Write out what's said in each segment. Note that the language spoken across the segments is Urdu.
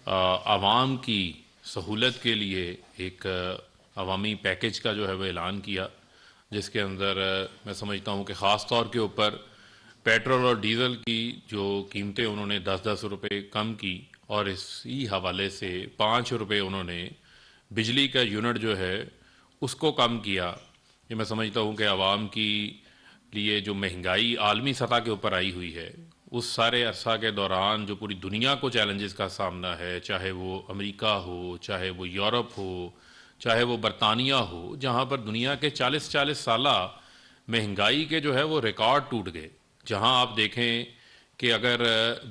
عوام کی سہولت کے لیے ایک عوامی پیکج کا جو ہے وہ اعلان کیا، جس کے اندر میں سمجھتا ہوں کہ خاص طور کے اوپر پیٹرول اور ڈیزل کی جو قیمتیں انہوں نے 10-10 روپے کم کی، اور اسی حوالے سے 5 روپے انہوں نے بجلی کا یونٹ جو ہے اس کو کم کیا۔ یہ میں سمجھتا ہوں کہ عوام کی لیے جو مہنگائی عالمی سطح کے اوپر آئی ہوئی ہے، اس سارے عرصہ کے دوران جو پوری دنیا کو چیلنجز کا سامنا ہے، چاہے وہ امریکہ ہو، چاہے وہ یورپ ہو، چاہے وہ برطانیہ ہو، جہاں پر دنیا کے 40 سالہ مہنگائی کے جو ہے وہ ریکارڈ ٹوٹ گئے۔ جہاں آپ دیکھیں کہ اگر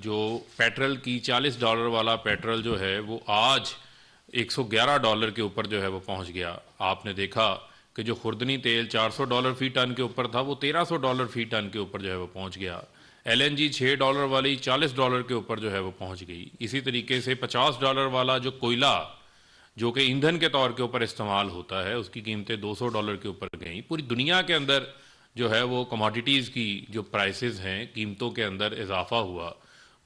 جو پیٹرول کی $40 والا پیٹرول جو ہے وہ آج $111 کے اوپر جو ہے وہ پہنچ گیا۔ آپ نے دیکھا کہ جو خوردنی تیل $400 فی ٹن کے اوپر تھا، وہ $1300 فی ٹن کے اوپر جو ہے وہ پہنچ گیا۔ ایل این جی $6 والی $40 کے اوپر جو ہے وہ پہنچ گئی۔ اسی طریقے سے $50 والا جو کوئلہ جو کہ ایندھن کے طور کے اوپر استعمال ہوتا ہے، اس کی قیمتیں $200 کے اوپر گئیں۔ پوری دنیا کے اندر جو ہے وہ کموڈیٹیز کی جو پرائسز ہیں، قیمتوں کے اندر اضافہ ہوا۔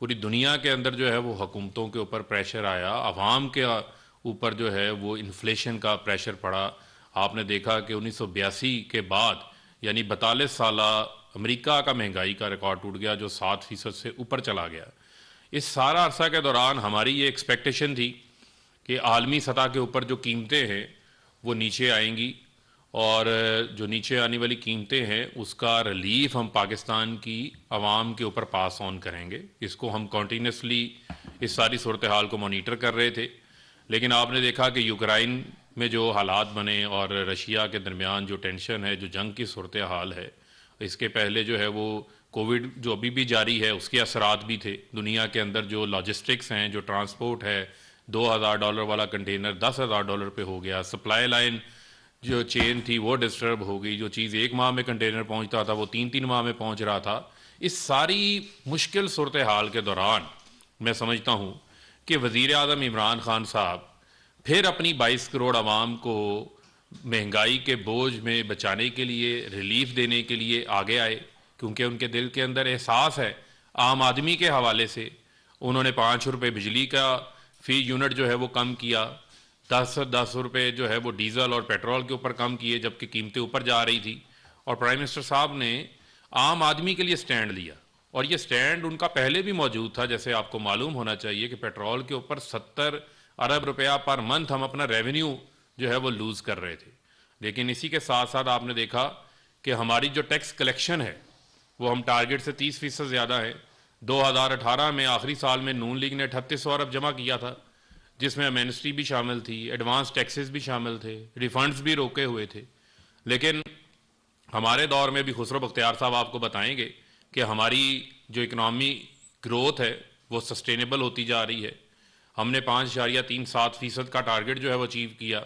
پوری دنیا کے اندر جو ہے وہ حکومتوں کے اوپر پریشر آیا، عوام کے اوپر جو ہے وہ انفلیشن کا پریشر پڑا۔ آپ نے دیکھا کہ 1982 کے بعد یعنی 42 سالہ امریکہ کا مہنگائی کا ریکارڈ ٹوٹ گیا، جو 7% سے اوپر چلا گیا۔ اس سارا عرصہ کے دوران ہماری یہ ایکسپیکٹیشن تھی کہ عالمی سطح کے اوپر جو قیمتیں ہیں وہ نیچے آئیں گی، اور جو نیچے آنے والی قیمتیں ہیں اس کا ریلیف ہم پاکستان کی عوام کے اوپر پاس آن کریں گے۔ اس کو ہم کنٹینیوسلی اس ساری صورتحال کو مانیٹر کر رہے تھے، لیکن آپ نے دیکھا کہ یوکرائن میں جو حالات بنے اور رشیا کے درمیان جو ٹینشن ہے، جو جنگ کی صورتحال ہے، اس کے پہلے جو ہے وہ کووڈ جو ابھی بھی جاری ہے، اس کے اثرات بھی تھے دنیا کے اندر۔ جو لاجسٹکس ہیں، جو ٹرانسپورٹ ہے، $2000 والا کنٹینر $10,000 پہ ہو گیا۔ سپلائی لائن جو چین تھی وہ ڈسٹرب ہو گئی، جو چیز 1 ماہ میں کنٹینر پہنچتا تھا وہ 3 ماہ میں پہنچ رہا تھا۔ اس ساری مشکل صورتحال کے دوران میں سمجھتا ہوں کہ وزیر اعظم عمران خان صاحب پھر اپنی 22 کروڑ عوام کو مہنگائی کے بوجھ میں بچانے کے لیے، ریلیف دینے کے لیے آگے آئے، کیونکہ ان کے دل کے اندر احساس ہے عام آدمی کے حوالے سے۔ انہوں نے 5 روپے بجلی کا فی یونٹ جو ہے وہ کم کیا، 10 روپے جو ہے وہ ڈیزل اور پیٹرول کے اوپر کم کیے، جبکہ قیمتیں اوپر جا رہی تھی۔ اور پرائم منسٹر صاحب نے عام آدمی کے لیے سٹینڈ لیا، اور یہ سٹینڈ ان کا پہلے بھی موجود تھا۔ جیسے آپ کو معلوم ہونا چاہیے کہ پیٹرول کے اوپر 70 ارب روپیہ پر منتھ ہم اپنا ریونیو جو ہے وہ لوز کر رہے تھے، لیکن اسی کے ساتھ ساتھ آپ نے دیکھا کہ ہماری جو ٹیکس کلیکشن ہے وہ ہم ٹارگٹ سے 30% زیادہ ہے۔ 2018 میں آخری سال میں نون لیگ نے 3800 ارب جمع کیا تھا، جس میں امنسٹی بھی شامل تھی، ایڈوانس ٹیکسز بھی شامل تھے، ریفنڈز بھی روکے ہوئے تھے۔ لیکن ہمارے دور میں بھی خسرو بختیار صاحب آپ کو بتائیں گے کہ ہماری جو اکنامی گروتھ ہے وہ سسٹینیبل ہوتی جا رہی ہے۔ ہم نے 5.37% کا ٹارگٹ جو ہے وہ اچیو کیا،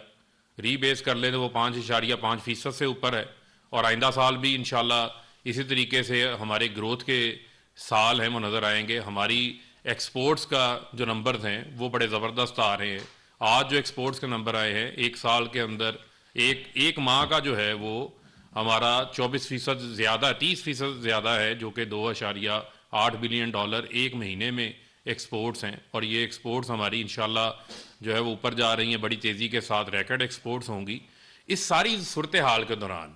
ری بیس کر لیں تو وہ 5.5% سے اوپر ہے، اور آئندہ سال بھی انشاءاللہ اسی طریقے سے ہمارے گروتھ کے سال ہیں وہ نظر آئیں گے۔ ہماری ایکسپورٹس کا جو نمبرز ہیں وہ بڑے زبردست آ رہے ہیں۔ آج جو ایکسپورٹس کے نمبر آئے ہیں، ایک سال کے اندر ایک ماہ کا جو ہے وہ ہمارا 24% زیادہ، 30% زیادہ ہے، جو کہ $2.8 بلین ایک مہینے میں ایکسپورٹس ہیں۔ اور یہ ایکسپورٹس ہماری انشاءاللہ جو ہے وہ اوپر جا رہی ہیں بڑی تیزی کے ساتھ، ریکارڈ ایکسپورٹس ہوں گی۔ اس ساری صورتحال کے دوران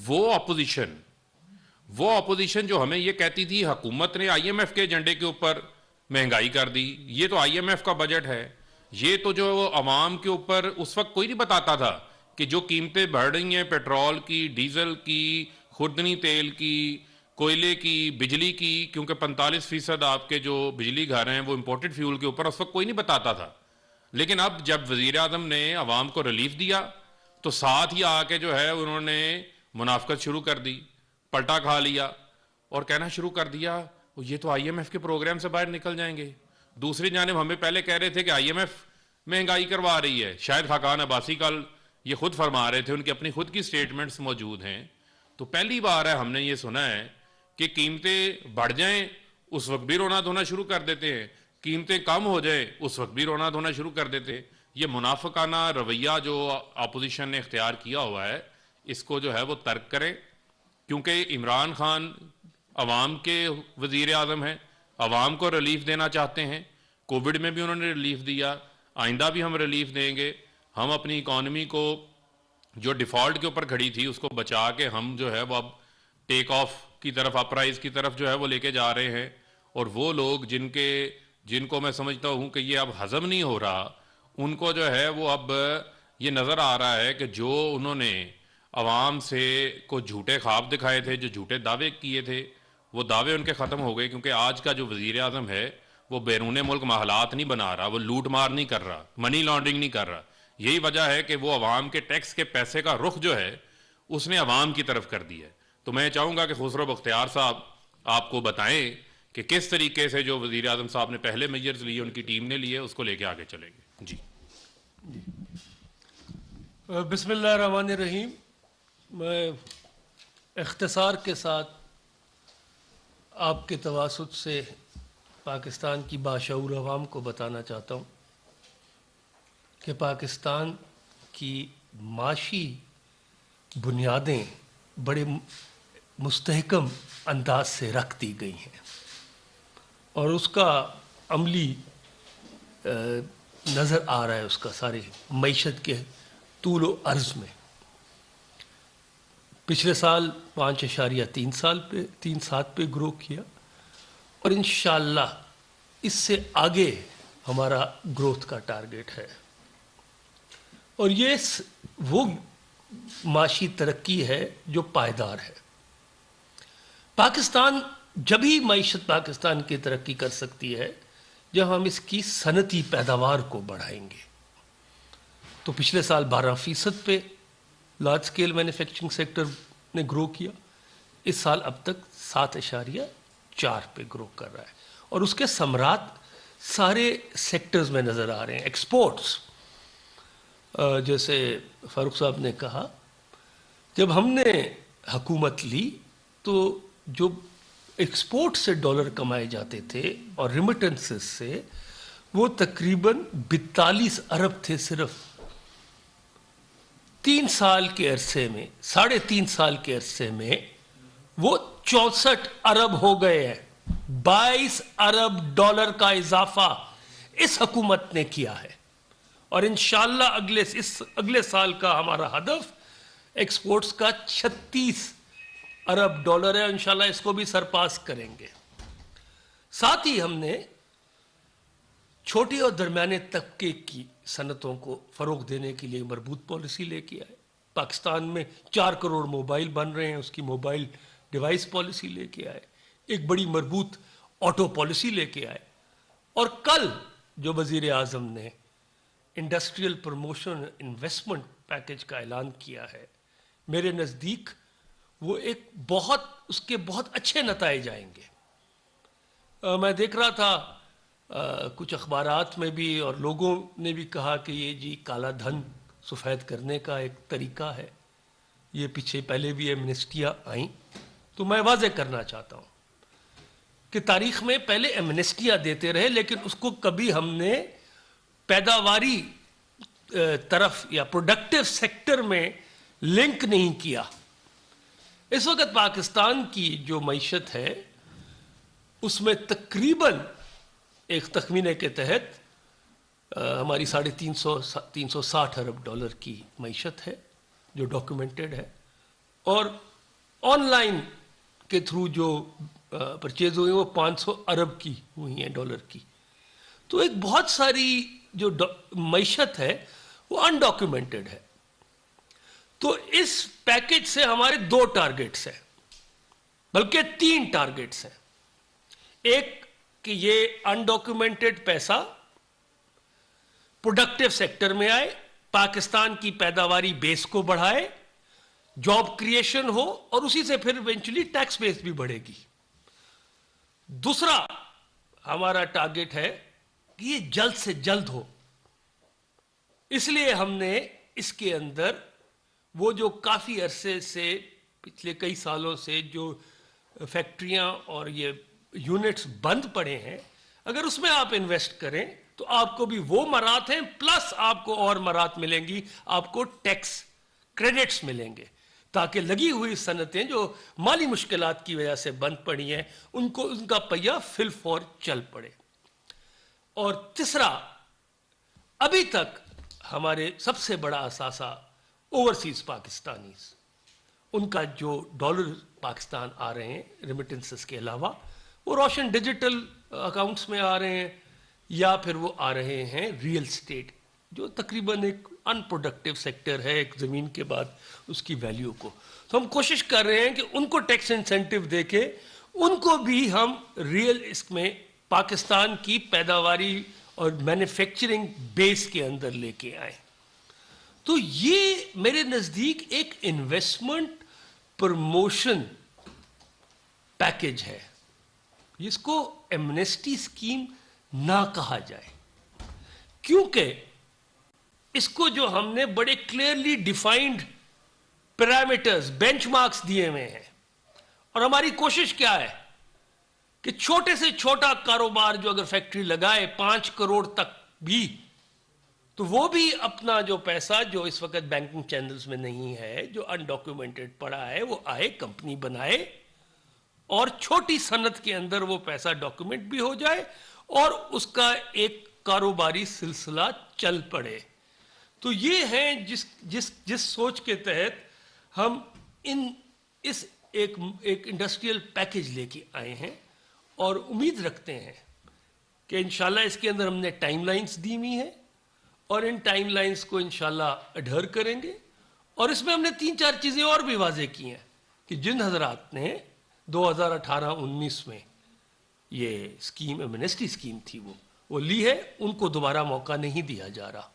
وہ اپوزیشن جو ہمیں یہ کہتی تھی حکومت نے آئی ایم ایف کے ایجنڈے کے اوپر مہنگائی کر دی، یہ تو آئی ایم ایف کا بجٹ ہے، یہ تو جو عوام کے اوپر اس وقت کوئی نہیں بتاتا تھا کہ جو قیمتیں بڑھ رہی ہیں پیٹرول کی، ڈیزل کی، خوردنی تیل کی، کوئلے کی، بجلی کی، کیونکہ 45% آپ کے جو بجلی گھر ہیں وہ امپورٹڈ فیول کے اوپر اس وقت کوئی نہیں بتاتا تھا۔ لیکن اب جب وزیر اعظم نے عوام کو ریلیف دیا تو ساتھ ہی آ کے جو ہے انہوں نے منافقت شروع کر دی، پلٹا کھا لیا اور کہنا شروع کر دیا یہ تو آئی ایم ایف کے پروگرام سے باہر نکل جائیں گے۔ دوسری جانب ہمیں پہلے کہہ رہے تھے کہ آئی ایم ایف مہنگائی کروا رہی ہے، شاید خاقان عباسی کل یہ خود فرما رہے تھے، ان کی اپنی خود کی سٹیٹمنٹس موجود ہیں۔ تو پہلی بار ہے ہم نے یہ سنا ہے کہ قیمتیں بڑھ جائیں اس وقت بھی رونا دھونا شروع کر دیتے ہیں، قیمتیں کم ہو جائیں اس وقت بھی رونا دھونا شروع کر دیتے ہیں۔ یہ منافقانہ رویہ جو اپوزیشن نے اختیار کیا ہوا ہے، اس کو جو ہے وہ ترک کریں، کیونکہ عمران خان عوام کے وزیر اعظم ہیں، عوام کو ریلیف دینا چاہتے ہیں۔ کووڈ میں بھی انہوں نے ریلیف دیا, آئندہ بھی ہم ریلیف دیں گے. ہم اپنی اکانومی کو جو ڈیفالٹ کے اوپر کھڑی تھی اس کو بچا کے ہم جو ہے وہ اب ٹیک آف کی طرف, اپ رائز کی طرف جو ہے وہ لے کے جا رہے ہیں. اور وہ لوگ جن کو میں سمجھتا ہوں کہ یہ اب ہضم نہیں ہو رہا, ان کو جو ہے وہ اب یہ نظر آ رہا ہے کہ جو انہوں نے عوام سے کو جھوٹے خواب دکھائے تھے, جو جھوٹے دعوے کیے تھے, وہ دعوے ان کے ختم ہو گئے. کیونکہ آج کا جو وزیر اعظم ہے وہ بیرون ملک محلات نہیں بنا رہا, وہ لوٹ مار نہیں کر رہا, منی لانڈرنگ نہیں کر رہا. یہی وجہ ہے کہ وہ عوام کے ٹیکس کے پیسے کا رخ جو ہے اس نے عوام کی طرف کر دیا ہے. تو میں چاہوں گا کہ خسرو بختیار صاحب آپ کو بتائیں کہ کس طریقے سے جو وزیر اعظم صاحب نے پہلے میجرز لیے, ان کی ٹیم نے لیے, اس کو لے کے آگے چلیں گے. جی بسم اللہ الرحمن الرحیم. میں اختصار کے ساتھ آپ کے تواسط سے پاکستان کی باشعور عوام کو بتانا چاہتا ہوں کہ پاکستان کی معاشی بنیادیں بڑے مستحکم انداز سے رکھ دی گئی ہیں, اور اس کا عملی نظر آ رہا ہے اس کا سارے معیشت کے طول و عرض میں. پچھلے سال 5.37 پہ گرو کیا, اور انشاءاللہ اس سے آگے ہمارا گروتھ کا ٹارگیٹ ہے. اور یہ وہ معاشی ترقی ہے جو پائیدار ہے. پاکستان جب ہی معیشت پاکستان کی ترقی کر سکتی ہے جب ہم اس کی صنعتی پیداوار کو بڑھائیں گے. تو پچھلے سال 12% پہ لارج سکیل مینوفیکچرنگ سیکٹر نے گرو کیا, اس سال اب تک 7.4 پہ گرو کر رہا ہے. اور اس کے ثمرات سارے سیکٹرز میں نظر آ رہے ہیں. ایکسپورٹس, جیسے فاروق صاحب نے کہا, جب ہم نے حکومت لی تو جو ایکسپورٹ سے ڈالر کمائے جاتے تھے اور ریمیٹنسز سے, وہ تقریباً 42 ارب تھے. صرف 3 سال کے عرصے میں, 3.5 سال کے عرصے میں وہ 64 ارب ہو گئے ہیں. 22 ارب ڈالر کا اضافہ اس حکومت نے کیا ہے. اور انشاءاللہ اگلے سال کا ہمارا ہدف ایکسپورٹس کا 36 ارب ڈالر ہے. انشاءاللہ اس کو بھی سرپاس کریں گے. ساتھ ہی ہم نے چھوٹے اور درمیانے طبقے کی صنعتوں کو فروغ دینے کے لیے مربوط پالیسی لے کے آئے. پاکستان میں 4 کروڑ موبائل بن رہے ہیں, اس کی موبائل ڈیوائس پالیسی لے کے آئے. ایک بڑی مربوط آٹو پالیسی لے کے آئے. اور کل جو وزیر اعظم نے انڈسٹریل پروموشن انویسٹمنٹ پیکج کا اعلان کیا ہے, میرے نزدیک وہ اس کے بہت اچھے نتائج آئیں گے. میں دیکھ رہا تھا کچھ اخبارات میں بھی, اور لوگوں نے بھی کہا کہ یہ جی کالا دھن سفید کرنے کا ایک طریقہ ہے. یہ پہلے بھی ایمنسٹیاں آئیں. تو میں واضح کرنا چاہتا ہوں کہ تاریخ میں پہلے ایمنسٹیاں دیتے رہے, لیکن اس کو کبھی ہم نے پیداواری طرف یا پروڈکٹیو سیکٹر میں لنک نہیں کیا. اس وقت پاکستان کی جو معیشت ہے اس میں تقریباً ایک تخمینے کے تحت ہماری 360 ارب ڈالر کی معیشت ہے جو ڈاکیومنٹڈ ہے, اور آن لائن کے تھرو جو پرچیز ہوئی وہ 500 ارب کی ہوئی ہیں ڈالر کی. تو ایک بہت ساری جو معیشت ہے وہ انڈاکیومنٹڈ ہے. تو اس پیکج سے ہمارے 2 ٹارگیٹس ہیں, بلکہ 3 ٹارگیٹس ہیں. ایک کہ یہ انڈاکیومنٹڈ پیسہ پروڈکٹیو سیکٹر میں آئے, پاکستان کی پیداواری بیس کو بڑھائے, جاب کریشن ہو, اور اسی سے پھر ایونچولی ٹیکس بیس بھی بڑھے گی. دوسرا ہمارا ٹارگیٹ ہے کہ یہ جلد سے جلد ہو. اس لیے ہم نے اس کے اندر وہ جو کافی عرصے سے پچھلے کئی سالوں سے جو فیکٹریاں اور یہ یونٹس بند پڑے ہیں, اگر اس میں آپ انویسٹ کریں تو آپ کو بھی وہ مرات ہیں, پلس آپ کو اور مرات ملیں گی, آپ کو ٹیکس کریڈٹس ملیں گے, تاکہ لگی ہوئی صنعتیں جو مالی مشکلات کی وجہ سے بند پڑی ہیں ان کا پہیہ فل فور چل پڑے. اور تیسرا، ابھی تک ہمارے سب سے بڑا اثاثہ اوورسیز پاکستانیز، ان کا جو ڈالر پاکستان آ رہے ہیں ریمیٹنسز کے علاوہ، وہ روشن ڈیجیٹل اکاؤنٹس میں آ رہے ہیں یا پھر وہ آ رہے ہیں ریئل اسٹیٹ، جو تقریباً ایک ان پروڈکٹیو سیکٹر ہے ایک زمین کے بعد اس کی ویلیو کو. تو ہم کوشش کر رہے ہیں کہ ان کو ٹیکس انسینٹیو دے کے ان کو بھی ہم ریئل اس میں پاکستان کی پیداواری اور مینوفیکچرنگ بیس کے اندر لے کے آئیں. تو یہ میرے نزدیک ایک انویسٹمنٹ پروموشن پیکج ہے، جس کو ایمنیسٹی اسکیم نہ کہا جائے، کیونکہ اس کو جو ہم نے بڑے clearly defined parameters, bench marks دیے ہوئے ہیں، اور ہماری کوشش کیا ہے کہ چھوٹے سے چھوٹا کاروبار جو اگر فیکٹری لگائے 5 کروڑ تک بھی، تو وہ بھی اپنا جو پیسہ جو اس وقت بینکنگ چینلز میں نہیں ہے، جو انڈاکیومنٹڈ پڑا ہے، وہ آئے کمپنی بنائے اور چھوٹی صنعت کے اندر وہ پیسہ ڈاکیومنٹ بھی ہو جائے اور اس کا ایک کاروباری سلسلہ چل پڑے. تو یہ ہیں جس سوچ کے تحت ہم اس ایک انڈسٹریل پیکج لے کے آئے ہیں، اور امید رکھتے ہیں کہ انشاءاللہ اس کے اندر ہم نے ٹائم لائنز دی ہوئی ہیں اور ان ٹائم لائنز کو انشاءاللہ اڈھر کریں گے. اور اس میں ہم نے 3-4 چیزیں اور بھی واضح کی ہیں کہ جن حضرات نے 2018-19 میں یہ اسکیم ایمنیسٹی اسکیم تھی وہ لی ہے، ان کو دوبارہ موقع نہیں دیا جا رہا،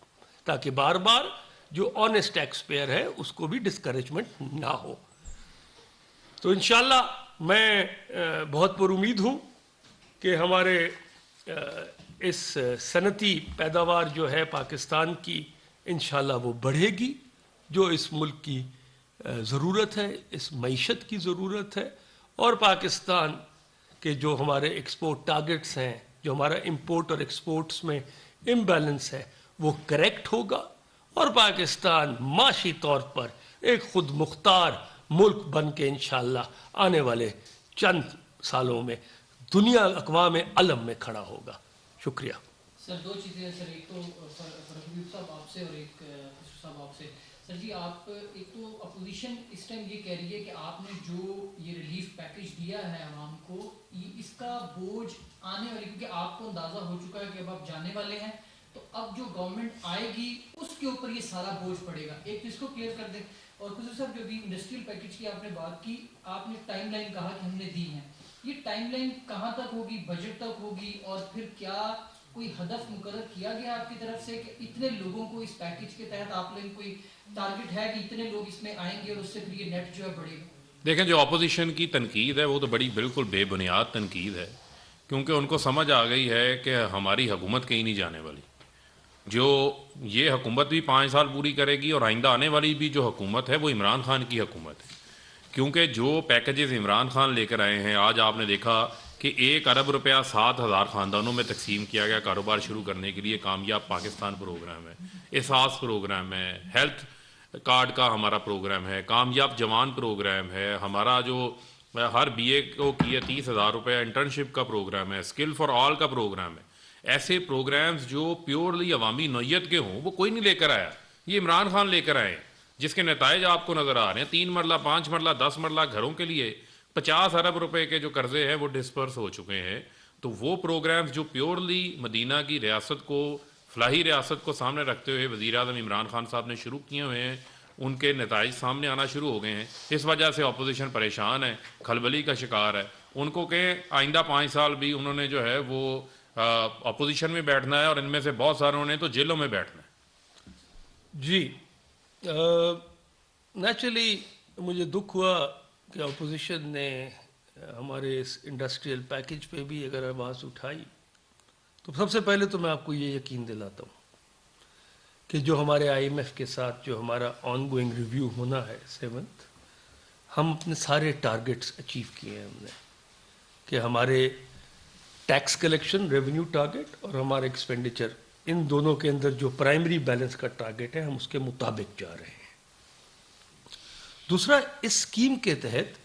تاکہ بار بار جو آنیسٹ ٹیکس پیئر ہے اس کو بھی ڈسکریجمنٹ نہ ہو. تو انشاءاللہ میں بہت پر امید ہوں کہ ہمارے اس صنعتی پیداوار جو ہے پاکستان کی، انشاءاللہ وہ بڑھے گی، جو اس ملک کی ضرورت ہے، اس معیشت کی ضرورت ہے. اور پاکستان کے جو ہمارے ایکسپورٹ ٹارگٹس ہیں، جو ہمارا امپورٹ اور ایکسپورٹس میں امبیلنس ہے، وہ کریکٹ ہوگا، اور پاکستان معاشی طور پر ایک خود مختار ملک بن کے انشاءاللہ آنے والے چند سالوں میں دنیا اقوام عالم میں کھڑا ہوگا. شکریہ. سر 2 چیزیں ہیں سر، ایک تو فرحبیب صاحب آپ سے اور ایک خسرو صاحب آپ سے. سر جی، آپ ایک تو اپوزیشن اس ٹائم یہ کہہ رہی ہے کہ آپ نے جو یہ ریلیف پیکج دیا ہے عوام کو، اس کا بوجھ آنے والی، کیونکہ آپ کو اندازہ ہو چکا ہے کہ اب آپ جانے والے ہیں، تو اب جو گورنمنٹ آئے گی اس کے اوپر یہ سارا بوجھ پڑے گا. ایک تو اس کو کلیئر کر دیں. اور خسرو صاحب، جو بھی انڈسٹریل پیکج کی آپ نے بات کی، آپ نے ٹائم لائن کہا کہ ہم نے دی ہیں، یہ ٹائم لائن کہاں تک ہوگی، بجٹ تک ہوگی، اور پھر کیا کوئی ہدف مقرر کیا گیا آپ کی طرف سے کہ اتنے لوگوں کو اس پیکج کے تحت آپ لوگ کوئی ٹارگٹ ہے کہ اتنے لوگ اس میں آئیں گے اور اس سے پھر یہ نیٹ جو ہے بڑھے گا؟ دیکھیں، جو اپوزیشن کی تنقید ہے وہ تو بڑی بالکل بے بنیاد تنقید ہے، کیونکہ ان کو سمجھ آ گئی ہے کہ ہماری حکومت کہیں نہیں جانے والی. جو یہ حکومت بھی 5 سال پوری کرے گی، اور آئندہ آنے والی بھی جو حکومت ہے وہ عمران خان کی حکومت ہے. کیونکہ جو پیکیجز عمران خان لے کر آئے ہیں، آج آپ نے دیکھا کہ 1 ارب روپیہ 7,000 خاندانوں میں تقسیم کیا گیا کاروبار شروع کرنے کے لیے. کامیاب پاکستان پروگرام ہے، احساس پروگرام ہے، ہیلتھ کارڈ کا ہمارا پروگرام ہے، کامیاب جوان پروگرام ہے، ہمارا جو ہر بی اے کو کیے 30,000 روپیہ انٹرنشپ کا پروگرام ہے، اسکل فار آل کا پروگرام ہے. ایسے پروگرامز جو پیورلی عوامی نوعیت کے ہوں وہ کوئی نہیں لے کر آیا، یہ عمران خان لے کر آئے ہیں، جس کے نتائج آپ کو نظر آ رہے ہیں. 3 مرلہ 5 مرلہ 10 مرلہ گھروں کے لیے 50 ارب روپے کے جو قرضے ہیں وہ ڈسپرس ہو چکے ہیں. تو وہ پروگرامز جو پیورلی مدینہ کی ریاست کو، فلاحی ریاست کو سامنے رکھتے ہوئے وزیر اعظم عمران خان صاحب نے شروع کیے ہوئے ہیں، ان کے نتائج سامنے آنا شروع ہو گئے ہیں. اس وجہ سے اپوزیشن پریشان ہے، کھلبلی کا شکار ہے. ان کو کہیں آئندہ 5 سال بھی انہوں نے جو ہے وہ اپوزیشن میں بیٹھنا ہے، اور ان میں سے بہت ساروں نے تو جیلوں میں بیٹھنا ہے. جی، نیچرلی مجھے دکھ ہوا کہ اپوزیشن نے ہمارے اس انڈسٹریل پیکج پہ بھی اگر آواز اٹھائی. تو سب سے پہلے تو میں آپ کو یہ یقین دلاتا ہوں کہ جو ہمارے IMF کے ساتھ جو ہمارا آن گوئنگ ریویو ہونا ہے 7th، ہم اپنے سارے ٹارگٹس اچیو کیے ہیں. ہم نے کہ ہمارے ٹیکس کلیکشن ریونیو ٹارگٹ اور ہمارا ایکسپینڈیچر، ان دونوں کے اندر جو پرائمری بیلنس کا ٹارگٹ ہے ہم اس کے مطابق جا رہے ہیں. دوسرا، اس اسکیم کے تحت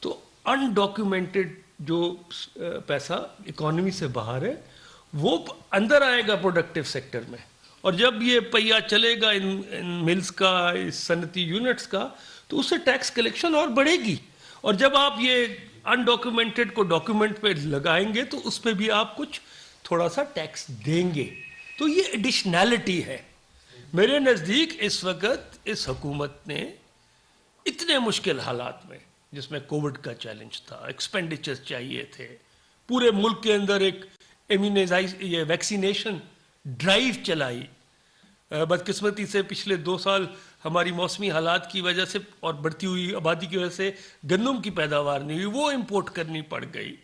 تو انڈاکیومنٹڈ جو پیسہ اکانومی سے باہر ہے وہ اندر آئے گا پروڈکٹیو سیکٹر میں، اور جب یہ پہیا چلے گا ان ملز کا، اس صنعتی یونٹس کا، تو اس سے ٹیکس کلیکشن اور بڑھے گی، اور جب آپ یہ انڈاکیومنٹڈ کو ڈاکیومنٹ پہ لگائیں گے تو اس پہ بھی آپ کچھ تھوڑا سا ٹیکس دیں گے، تو یہ ایڈیشنلٹی ہے۔ میرے نزدیک اس وقت اس حکومت نے اتنے مشکل حالات میں، جس میں کووڈ کا چیلنج تھا، ایکسپینڈیچر چاہیے تھے، پورے ملک کے اندر ایک یہ ویکسینیشن ڈرائیو چلائی، بدقسمتی سے پچھلے 2 سال ہماری موسمی حالات کی وجہ سے اور بڑھتی ہوئی آبادی کی وجہ سے گندم کی پیداوار نہیں ہوئی، وہ امپورٹ کرنی پڑ گئی۔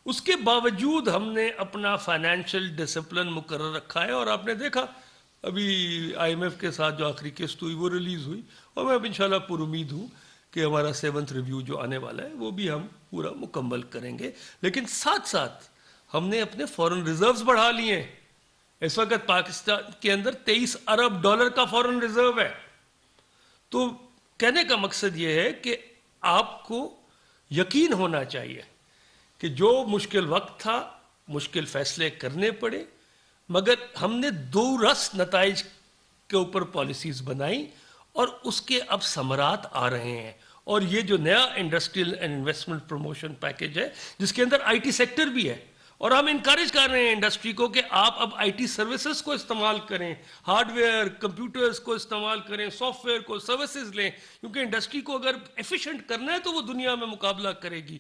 اس کے باوجود ہم نے اپنا فائنینشیل ڈسپلن مقرر رکھا ہے، اور آپ نے دیکھا ابھی آئی ایم ایف کے ساتھ جو آخری قسط ہوئی وہ ریلیز ہوئی، اور میں اب انشاءاللہ پر امید ہوں کہ ہمارا 7th ریویو جو آنے والا ہے وہ بھی ہم پورا مکمل کریں گے۔ لیکن ساتھ ساتھ ہم نے اپنے فورن ریزروز بڑھا لیے ہیں۔ اس وقت پاکستان کے اندر 23 ارب ڈالر کا فورن ریزرو ہے۔ تو کہنے کا مقصد یہ ہے کہ آپ کو یقین ہونا چاہیے کہ جو مشکل وقت تھا، مشکل فیصلے کرنے پڑے، مگر ہم نے دورس نتائج کے اوپر پالیسیز بنائی، اور اس کے اب ثمرات آ رہے ہیں۔ اور یہ جو نیا industrial and investment promotion package ہے، جس کے اندر آئی ٹی سیکٹر بھی ہے، اور ہم انکریج کر رہے ہیں انڈسٹری کو کہ آپ اب آئی ٹی سروسز کو استعمال کریں، ہارڈ ویئر کمپیوٹرز کو استعمال کریں، سافٹ ویئر کو سروسز لیں، کیونکہ انڈسٹری کو اگر ایفیشینٹ کرنا ہے تو وہ دنیا میں مقابلہ کرے گی،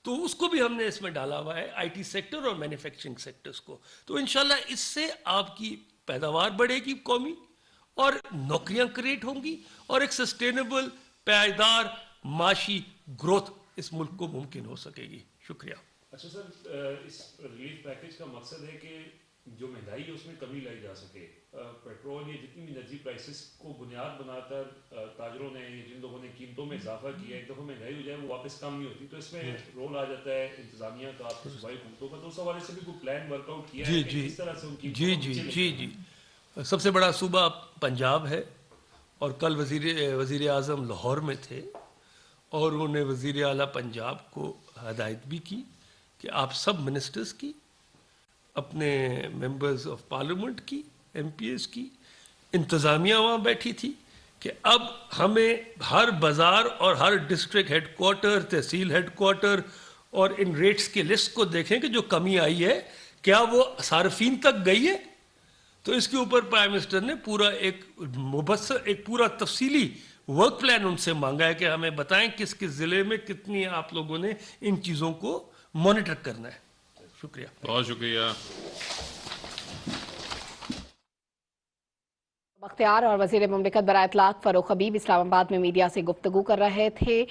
تو اس کو بھی ہم نے اس میں ڈالا ہوا ہے، آئی ٹی سیکٹر اور مینوفیکچرنگ سیکٹرز کو۔ تو انشاءاللہ اس سے آپ کی پیداوار بڑھے گی قومی، اور نوکریاں کریٹ ہوں گی، اور ایک سسٹینیبل پائیدار معاشی گروتھ اس ملک کو ممکن ہو سکے گی۔ شکریہ۔ اچھا سر، اس ریلیف پیکیج کا مقصد ہے کہ جو مہنگائی ہے اس میں کمی لائی جا سکے۔ پیٹرول یا جتنی بھی انرجی پرائسز کو بنیاد بنا کر تاجروں نے یا جن لوگوں نے قیمتوں میں اضافہ کیا ہے، ایک دفعہ مہنگائی ہو جائے وہ واپس کم نہیں ہوتی، تو اس میں رول آ جاتا ہے انتظامیہ کا، آپ کے صوبائی حکومتوں کا، تو اس حوالے سے بھی کوئی پلان ورک آؤٹ کیا ہے کہ کس طرح سے ان کی سب سے بڑا صوبہ پنجاب ہے، اور کل وزیر اعظم لاہور میں تھے، اور انہوں نے وزیر اعلیٰ پنجاب کو ہدایت بھی کی کہ آپ سب منسٹرز کی، اپنے ممبرز آف پارلیمنٹ کی، ایم پی ایز کی، انتظامیہ وہاں بیٹھی تھی کہ اب ہمیں ہر بازار اور ہر ڈسٹرکٹ ہیڈ کوارٹر، تحصیل ہیڈ کوارٹر، اور ان ریٹس کی لسٹ کو دیکھیں کہ جو کمی آئی ہے کیا وہ صارفین تک گئی ہے۔ تو اس کے اوپر پرائم منسٹر نے پورا ایک پورا تفصیلی ورک پلان ان سے مانگا ہے کہ ہمیں بتائیں کس کس ضلع میں کتنی آپ لوگوں نے ان چیزوں کو مانیٹر کرنا ہے۔ شکریہ، بہت شکریہ۔ بختیار اور وزیر مملکت برائے اطلاق فاروق حبیب اسلام آباد میں میڈیا سے گفتگو کر رہے تھے۔